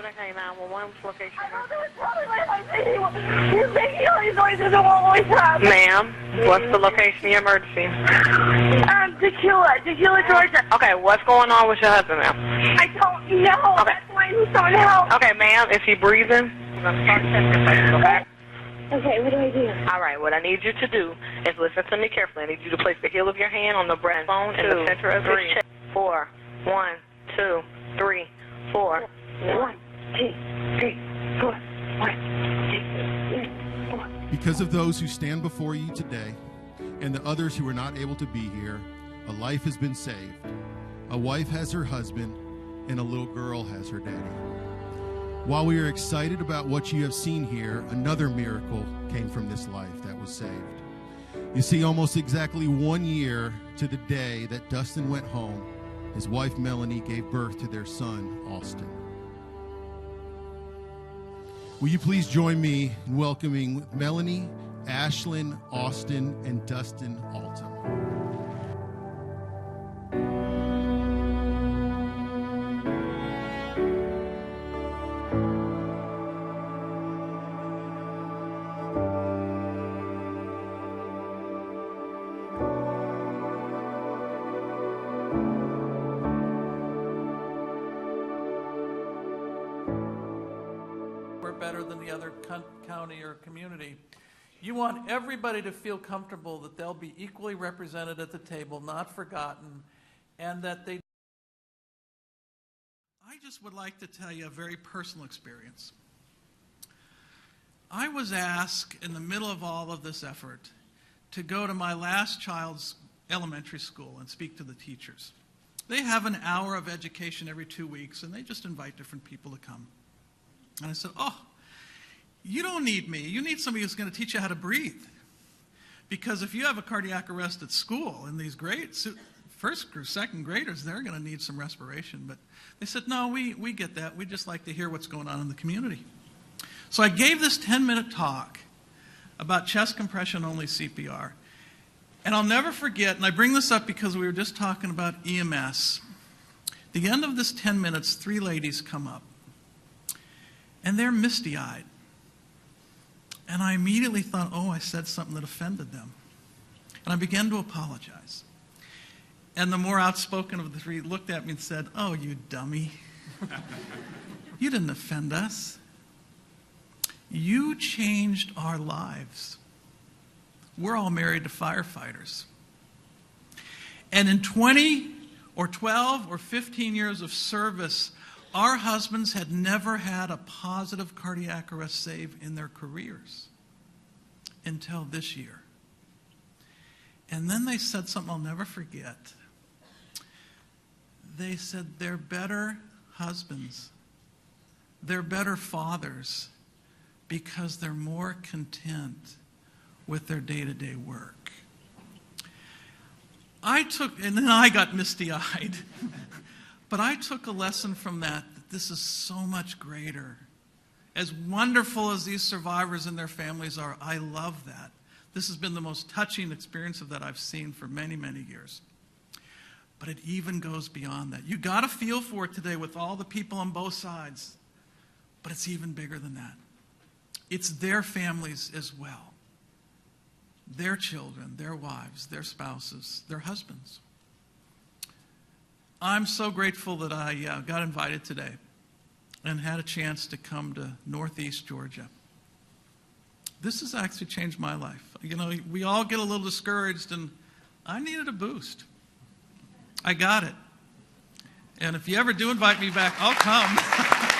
Okay, 911 location. You're making all these noises and won't always stop. Ma'am, what's the location of your emergency? Tequila, Georgia. Okay, what's going on with your husband, ma'am? I don't know. Okay. That's why I need someone to help. Okay, ma'am, is he breathing? I'm going to start testing places, okay? Okay, what do I do? All right, what I need you to do is listen to me carefully. I need you to place the heel of your hand on the breastbone in the center of his chest. 4, 1, 2, 3, 4. 1, 2, 3, 4. 1, 2, 3, 4. Because of those who stand before you today and the others who are not able to be here, a life has been saved. A wife has her husband, and a little girl has her daddy. While we are excited about what you have seen here, another miracle came from this life that was saved. You see, almost exactly 1 year to the day that Dustin went home, his wife Melanie gave birth to their son, Austin. Will you please join me in welcoming Melanie, Ashlyn, Austin, and Dustin Alton. Better than the other county or community. You want everybody to feel comfortable that they'll be equally represented at the table, not forgotten, and that they... I just would like to tell you a very personal experience. I was asked in the middle of all of this effort to go to my last child's elementary school and speak to the teachers. They have an hour of education every 2 weeks, and they just invite different people to come. And I said, oh, you don't need me. You need somebody who's going to teach you how to breathe. Because if you have a cardiac arrest at school, and these grades, first or second graders, they're going to need some respiration. But they said, no, we get that. We just like to hear what's going on in the community. So I gave this 10-minute talk about chest compression only CPR. And I'll never forget, and I bring this up because we were just talking about EMS. At the end of this 10 minutes, 3 ladies come up. And they're misty-eyed. And I immediately thought, oh, I said something that offended them. And I began to apologize. And the more outspoken of the 3 looked at me and said, oh, you dummy. You didn't offend us. You changed our lives. We're all married to firefighters. And in 20 or 12 or 15 years of service, our husbands had never had a positive cardiac arrest save in their careers until this year. And then they said something I'll never forget. They said they're better husbands, they're better fathers because they're more content with their day-to-day work. And then I got misty-eyed, but I took a lesson from that this is so much greater. As wonderful as these survivors and their families are, I love that. This has been the most touching experience of that I've seen for many, many years. But it even goes beyond that. You got to feel for it today with all the people on both sides. But it's even bigger than that. It's their families as well. Their children, their wives, their spouses, their husbands. I'm so grateful that I got invited today and had a chance to come to Northeast Georgia. This has actually changed my life. You know, we all get a little discouraged, and I needed a boost. I got it. And if you ever do invite me back, I'll come.